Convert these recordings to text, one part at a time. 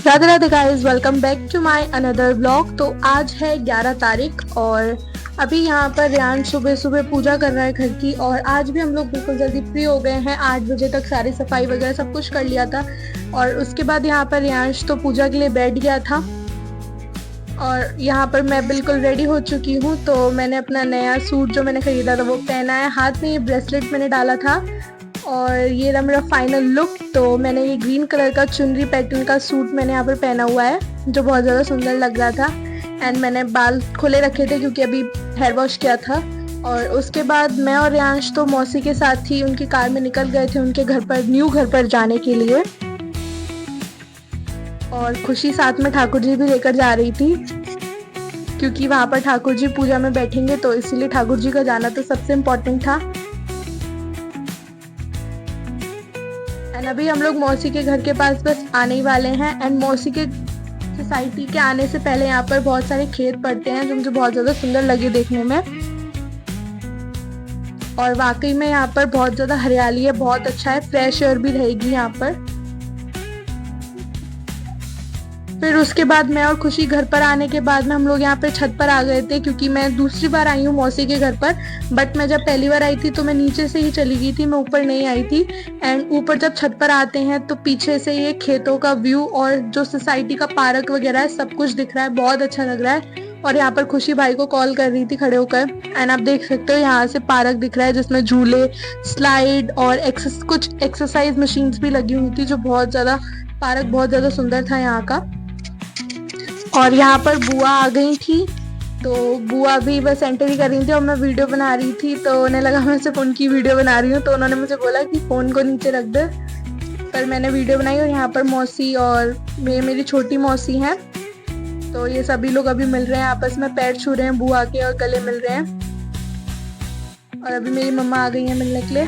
Radhe Radhe guys, welcome back to my another blog. तो आज है 11 तारीख और अभी यहाँ पर रियान सुबह सुबह पूजा कर रहा है घर की। और आज भी हम लोग बिल्कुल जल्दी फ्री हो गए हैं, 8 बजे तक सारी सफाई वगैरह सब कुछ कर लिया था। और उसके बाद यहाँ पर रियांश तो पूजा के लिए बैठ गया था और यहाँ पर मैं बिल्कुल रेडी हो चुकी हूँ। तो मैंने अपना नया सूट जो मैंने खरीदा था वो पहना है, हाथ में ये ब्रेसलेट मैंने डाला था और ये रहा मेरा फाइनल लुक। तो मैंने ये ग्रीन कलर का चुनरी पैटर्न का सूट मैंने यहाँ पर पहना हुआ है जो बहुत ज़्यादा सुंदर लग रहा था। एंड मैंने बाल खोले रखे थे क्योंकि अभी हेयर वॉश किया था। और उसके बाद मैं और रियांश तो मौसी के साथ ही उनकी कार में निकल गए थे उनके घर पर, न्यू घर पर जाने के लिए। और खुशी साथ में ठाकुर जी भी लेकर जा रही थी क्योंकि वहाँ पर ठाकुर जी पूजा में बैठेंगे, तो इसीलिए ठाकुर जी का जाना तो सबसे इम्पोर्टेंट था। एंड अभी हम लोग मौसी के घर के पास बस आने ही वाले हैं। एंड मौसी के सोसाइटी के आने से पहले यहाँ पर बहुत सारे खेत पड़ते हैं जो मुझे बहुत ज़्यादा सुंदर लगे देखने में। और वाकई में यहाँ पर बहुत ज़्यादा हरियाली है, बहुत अच्छा है, फ्रेश एयर भी रहेगी यहाँ पर। फिर उसके बाद मैं और खुशी घर पर आने के बाद में हम लोग यहाँ पर छत पर आ गए थे क्योंकि मैं दूसरी बार आई हूँ मौसी के घर पर। बट मैं जब पहली बार आई थी तो मैं नीचे से ही चली गई थी, मैं ऊपर नहीं आई थी। एंड ऊपर जब छत पर आते हैं तो पीछे से ये खेतों का व्यू और जो सोसाइटी का पार्क वगैरह है सब कुछ दिख रहा है, बहुत अच्छा लग रहा है। और यहाँ पर खुशी भाई को कॉल कर रही थी खड़े होकर। एंड आप देख सकते हो यहाँ से पार्क दिख रहा है जिसमें झूले, स्लाइड और कुछ एक्सरसाइज मशीन्स भी लगी हुई थी, जो बहुत ज़्यादा पार्क बहुत ज़्यादा सुंदर था यहाँ का। और यहाँ पर बुआ आ गई थी, तो बुआ भी बस एंटर ही कर रही थी और मैं वीडियो बना रही थी। तो उन्हें लगा मैं सिर्फ उनकी वीडियो बना रही हूँ, तो उन्होंने मुझे बोला कि फ़ोन को नीचे रख दे। पर मैंने वीडियो बनाई और यहाँ पर मौसी और मेरी छोटी मौसी हैं, तो ये सभी लोग अभी मिल रहे हैं आपस में, पैर छू रहे हैं बुआ के और गले मिल रहे हैं। और अभी मेरी मम्मा आ गई हैं मिलने के लिए।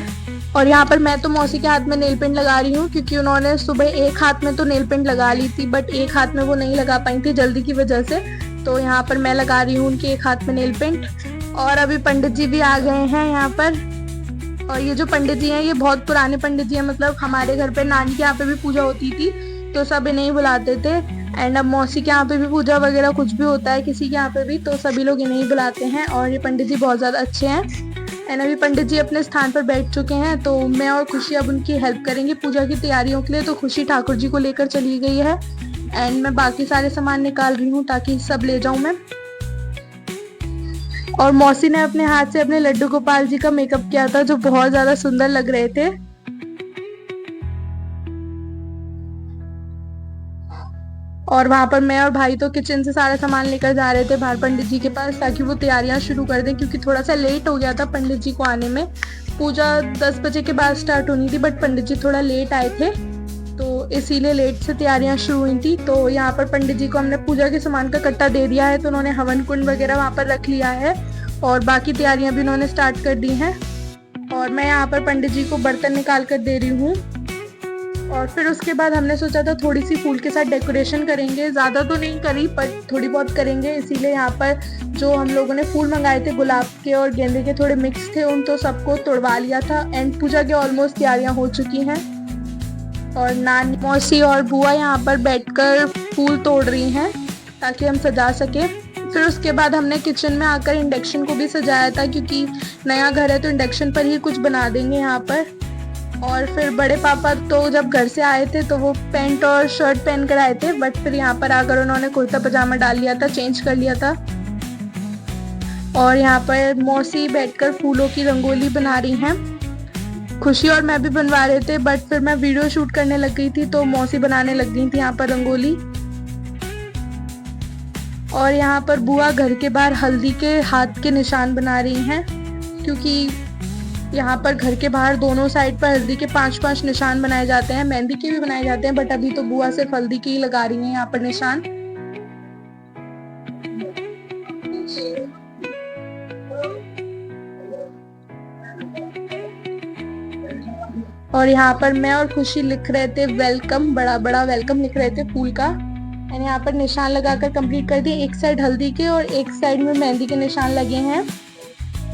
और यहाँ पर मैं तो मौसी के हाथ में नेल पेंट लगा रही हूँ क्योंकि उन्होंने सुबह एक हाथ में तो नेल पेंट लगा ली थी बट एक हाथ में वो नहीं लगा पाई थी जल्दी की वजह से। तो यहाँ पर मैं लगा रही हूँ उनके एक हाथ में नेल पेंट। और अभी पंडित जी भी आ गए हैं यहाँ पर। और ये जो पंडित जी हैं ये बहुत पुराने पंडित जी हैं, मतलब हमारे घर पे नानी के यहाँ पे भी पूजा होती थी तो सब इन्हें ही बुलाते थे। एंड अब मौसी के यहाँ पे भी पूजा वगैरह कुछ भी होता है किसी के यहाँ पे भी तो सभी लोग इन्हें ही बुलाते हैं। और ये पंडित जी बहुत ज़्यादा अच्छे हैं। एंड अभी पंडित जी अपने स्थान पर बैठ चुके हैं, तो मैं और खुशी अब उनकी हेल्प करेंगे पूजा की तैयारियों के लिए। तो खुशी ठाकुर जी को लेकर चली गई है एंड मैं बाकी सारे सामान निकाल रही हूँ ताकि सब ले जाऊँ मैं। और मौसी ने अपने हाथ से अपने लड्डू गोपाल जी का मेकअप किया था जो बहुत ज़्यादा सुंदर लग रहे थे। और वहाँ पर मैं और भाई तो किचन से सारा सामान लेकर जा रहे थे बाहर पंडित जी के पास ताकि वो तैयारियां शुरू कर दें, क्योंकि थोड़ा सा लेट हो गया था पंडित जी को आने में। पूजा 10 बजे के बाद स्टार्ट होनी थी बट पंडित जी थोड़ा लेट आए थे तो इसीलिए लेट से तैयारियां शुरू हुई थी। तो यहाँ पर पंडित जी को हमने पूजा के सामान का कट्टा दे दिया है, तो उन्होंने हवन कुंड वगैरह वहाँ पर रख लिया है और बाकी तैयारियाँ भी उन्होंने स्टार्ट कर दी हैं। और मैं यहाँ पर पंडित जी को बर्तन निकाल कर दे रही हूँ। और फिर उसके बाद हमने सोचा था थोड़ी सी फूल के साथ डेकोरेशन करेंगे, ज़्यादा तो नहीं करी पर थोड़ी बहुत करेंगे। इसीलिए यहाँ पर जो हम लोगों ने फूल मंगाए थे गुलाब के और गेंदे के थोड़े मिक्स थे, उन तो सबको तोड़वा लिया था। एंड पूजा के ऑलमोस्ट तैयारियाँ हो चुकी हैं और नानी, मौसी और बुआ यहाँ पर बैठकर फूल तोड़ रही हैं ताकि हम सजा सकें। फिर उसके बाद हमने किचन में आकर इंडक्शन को भी सजाया था क्योंकि नया घर है तो इंडक्शन पर ही कुछ बना देंगे यहाँ पर। और फिर बड़े पापा तो जब घर से आए थे तो वो पैंट और शर्ट पहन कर आए थे बट फिर यहाँ पर आकर उन्होंने कुर्ता पजामा डाल लिया था, चेंज कर लिया था। और यहाँ पर मौसी बैठकर फूलों की रंगोली बना रही हैं। खुशी और मैं भी बनवा रहे थे बट फिर मैं वीडियो शूट करने लग गई थी तो मौसी बनाने लग गई थी यहाँ पर रंगोली। और यहाँ पर बुआ घर के बाहर हल्दी के हाथ के निशान बना रही हैं क्योंकि यहाँ पर घर के बाहर दोनों साइड पर हल्दी के 5-5 निशान बनाए जाते हैं, मेहंदी के भी बनाए जाते हैं बट अभी तो बुआ सिर्फ हल्दी के ही लगा रही हैं यहाँ पर निशान। और यहाँ पर मैं और खुशी लिख रहे थे वेलकम, बड़ा बड़ा वेलकम लिख रहे थे फूल का। मैंने यहाँ पर निशान लगाकर कंप्लीट कर दिए, एक साइड हल्दी के और एक साइड में मेहंदी के निशान लगे हैं।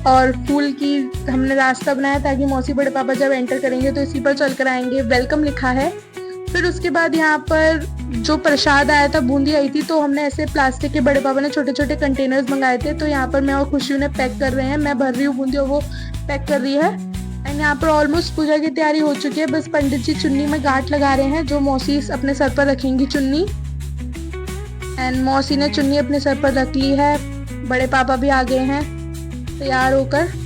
और फूल की हमने रास्ता बनाया ताकि मौसी बड़े पापा जब एंटर करेंगे तो इसी पर चल कर आएंगे। वेलकम लिखा है फिर उसके बाद यहाँ पर जो प्रसाद आया था, बूंदी आई थी, तो हमने ऐसे प्लास्टिक के, बड़े पापा ने छोटे छोटे कंटेनर्स मंगाए थे, तो यहाँ पर मैं और खुशी ने पैक कर रहे हैं। मैं भर रही हूँ बूंदी और वो पैक कर रही है। एंड यहाँ पर ऑलमोस्ट पूजा की तैयारी हो चुकी है। बस पंडित जी चुन्नी में गांठ लगा रहे हैं, जो मौसी अपने सर पर रखेंगी चुन्नी। एंड मौसी ने चुन्नी अपने सर पर रख ली है। बड़े पापा भी आ गए हैं तैयार होकर।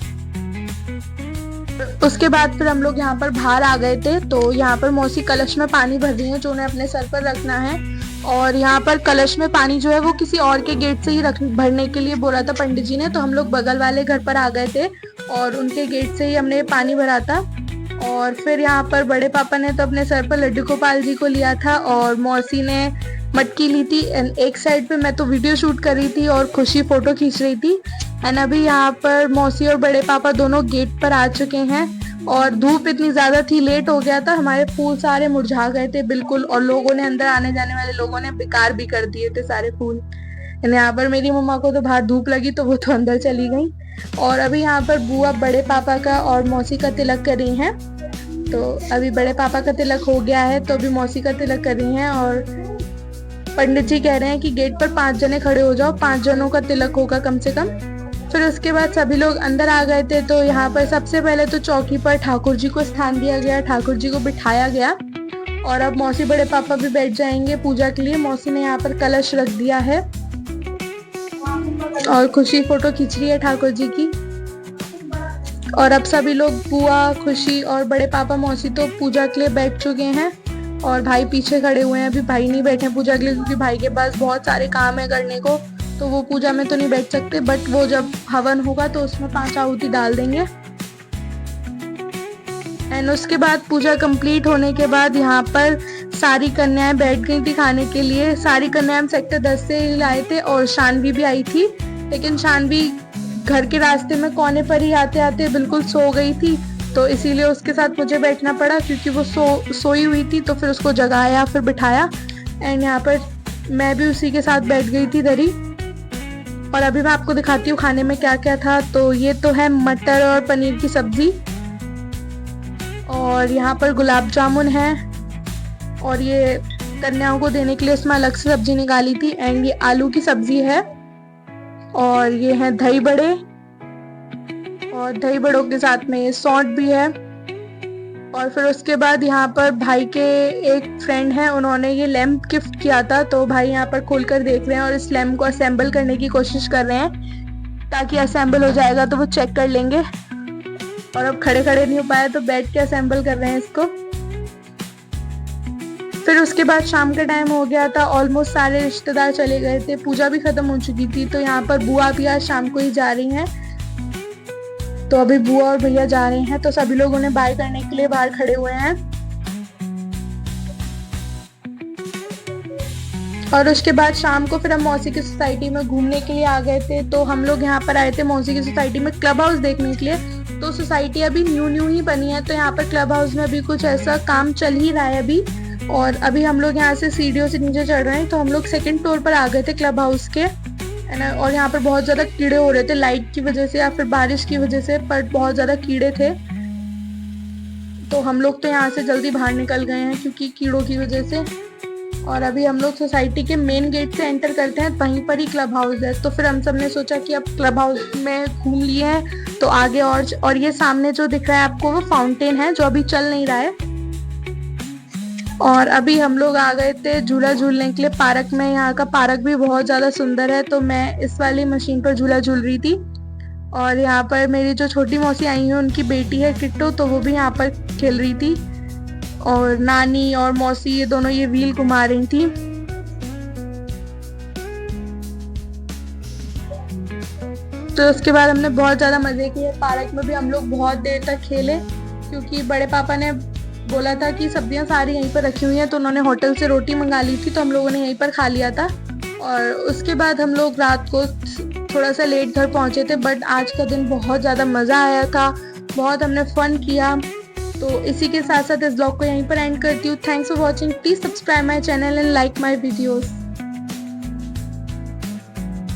उसके बाद फिर हम लोग यहाँ पर बाहर आ गए थे। तो यहाँ पर मौसी कलश में पानी भर रही है, जो उन्हें अपने सर पर रखना है। और यहाँ पर कलश में पानी जो है वो किसी और के गेट से ही भरने के लिए बोला था पंडित जी ने। तो हम लोग बगल वाले घर पर आ गए थे और उनके गेट से ही हमने पानी भरा था। और फिर यहाँ पर बड़े पापा ने तो अपने सर पर लड्डू गोपाल जी को लिया था और मौसी ने मटकी ली थी। एक साइड पे मैं तो वीडियो शूट कर रही थी और खुशी फोटो खींच रही थी। एंड अभी यहाँ पर मौसी और बड़े पापा दोनों गेट पर आ चुके हैं। और धूप इतनी ज्यादा थी, लेट हो गया था, हमारे फूल सारे मुरझा गए थे बिल्कुल। और लोगों ने, अंदर आने जाने वाले लोगों ने बेकार भी कर दिए थे सारे फूल। यहाँ पर मेरी मम्मा को तो बाहर धूप लगी तो वो तो अंदर चली गई। और अभी यहाँ पर बुआ बड़े पापा का और मौसी का तिलक कर रही हैं। तो अभी बड़े पापा का तिलक हो गया है, तो अभी मौसी का तिलक कर रही हैं। और पंडित जी कह रहे हैं कि गेट पर 5 जने खड़े हो जाओ, 5 जनों का तिलक होगा कम से कम। फिर उसके बाद सभी लोग अंदर आ गए थे। तो यहाँ पर सबसे पहले तो चौकी पर ठाकुर जी को स्थान दिया गया, ठाकुर जी को बिठाया गया। और अब मौसी बड़े पापा भी बैठ जाएंगे पूजा के लिए। मौसी ने यहाँ पर कलश रख दिया है और खुशी फोटो खींच रही है ठाकुर जी की। और अब सभी लोग, बुआ, खुशी और बड़े पापा, मौसी तो पूजा के लिए बैठ चुके हैं। और भाई पीछे खड़े हुए हैं, अभी भाई नहीं बैठे पूजा के लिए क्योंकि भाई के पास बहुत सारे काम है करने को, तो वो पूजा में तो नहीं बैठ सकते। बट वो जब हवन होगा तो उसमें 5 आहुति डाल देंगे। एंड उसके बाद पूजा कंप्लीट होने के बाद यहाँ पर सारी कन्याएं बैठ गई थी खाने के लिए। सारी कन्याएं हम सेक्टर 10 से लाए थे और शानवी भी आई थी, लेकिन शानवी घर के रास्ते में कोने पर ही आते आते बिल्कुल सो गई थी। तो इसीलिए उसके साथ मुझे बैठना पड़ा क्योंकि वो सोई हुई थी। तो फिर उसको जगाया, फिर बिठाया। एंड यहाँ पर मैं भी उसी के साथ बैठ गई थी दरी। और अभी मैं आपको दिखाती हूँ खाने में क्या क्या था। तो ये तो है मटर और पनीर की सब्जी, और यहाँ पर गुलाब जामुन है, और ये कन्याओं को देने के लिए उसमें अलग से सब्जी निकाली थी। एंड ये आलू की सब्जी है, और ये है दही बड़े, और दही बड़ों के साथ में ये सौंठ भी है। और फिर उसके बाद यहाँ पर भाई के एक फ्रेंड हैं, उन्होंने ये लैंप गिफ्ट किया था। तो भाई यहाँ पर खोलकर देख रहे हैं और इस लैंप को असेंबल करने की कोशिश कर रहे हैं, ताकि असेंबल हो जाएगा तो वो चेक कर लेंगे। और अब खड़े खड़े नहीं हो पाया तो बैठ के असेंबल कर रहे हैं इसको। फिर उसके बाद शाम का टाइम हो गया था, ऑलमोस्ट सारे रिश्तेदार चले गए थे, पूजा भी खत्म हो चुकी थी। तो यहाँ पर बुआ भी आज शाम को ही जा रही हैं। तो अभी बुआ और भैया जा रहे हैं, तो सभी लोग उन्हें बाय करने के लिए बाहर खड़े हुए हैं। और उसके बाद शाम को फिर हम मौसी की सोसाइटी में घूमने के लिए आ गए थे। तो हम लोग यहाँ पर आए थे मौसी की सोसाइटी में क्लब हाउस देखने के लिए। तो सोसाइटी अभी न्यू ही बनी है, तो यहाँ पर क्लब हाउस में अभी कुछ ऐसा काम चल ही रहा है अभी। और अभी हम लोग यहाँ से सीढ़ियों से नीचे चढ़ रहे हैं। तो हम लोग 2nd फ्लोर पर आ गए थे क्लब हाउस के। और यहाँ पर बहुत ज़्यादा कीड़े हो रहे थे लाइट की वजह से या फिर बारिश की वजह से, पर बहुत ज़्यादा कीड़े थे। तो हम लोग तो यहाँ से जल्दी बाहर निकल गए हैं क्योंकि कीड़ों की वजह से। और अभी हम लोग सोसाइटी के मेन गेट से एंटर करते हैं, वहीं पर ही क्लब हाउस है। तो फिर हम सब ने सोचा कि अब क्लब हाउस में घूम लिए हैं तो आगे और ये सामने जो दिख रहा है आपको वो फाउंटेन है जो अभी चल नहीं रहा है। और अभी हम लोग आ गए थे झूला झूलने के लिए पार्क में। यहाँ का पार्क भी बहुत ज़्यादा सुंदर है, तो मैं इस वाली मशीन पर झूला झूल रही थी। और यहाँ पर मेरी जो छोटी मौसी आई है उनकी बेटी है किट्टू, तो वो भी यहाँ पर खेल रही थी। और नानी और मौसी ये दोनों ये व्हील घुमा रही थी। तो उसके बाद हमने बहुत ज़्यादा मज़े किए। पार्क में भी हम लोग बहुत देर तक खेले क्योंकि बड़े पापा ने बोला था कि सब्जियां सारी यहीं पर रखी हुई हैं, तो उन्होंने होटल से रोटी मंगा ली थी, तो हम लोगों ने यहीं पर खा लिया था। और उसके बाद हम लोग रात को थोड़ा सा लेट घर पहुंचे थे, बट आज का दिन बहुत ज़्यादा मज़ा आया था, बहुत हमने फन किया। तो इसी के साथ साथ इस ब्लॉग को यहीं पर एंड करती हूँ। Thanks for watching, please subscribe my channel and like my videos.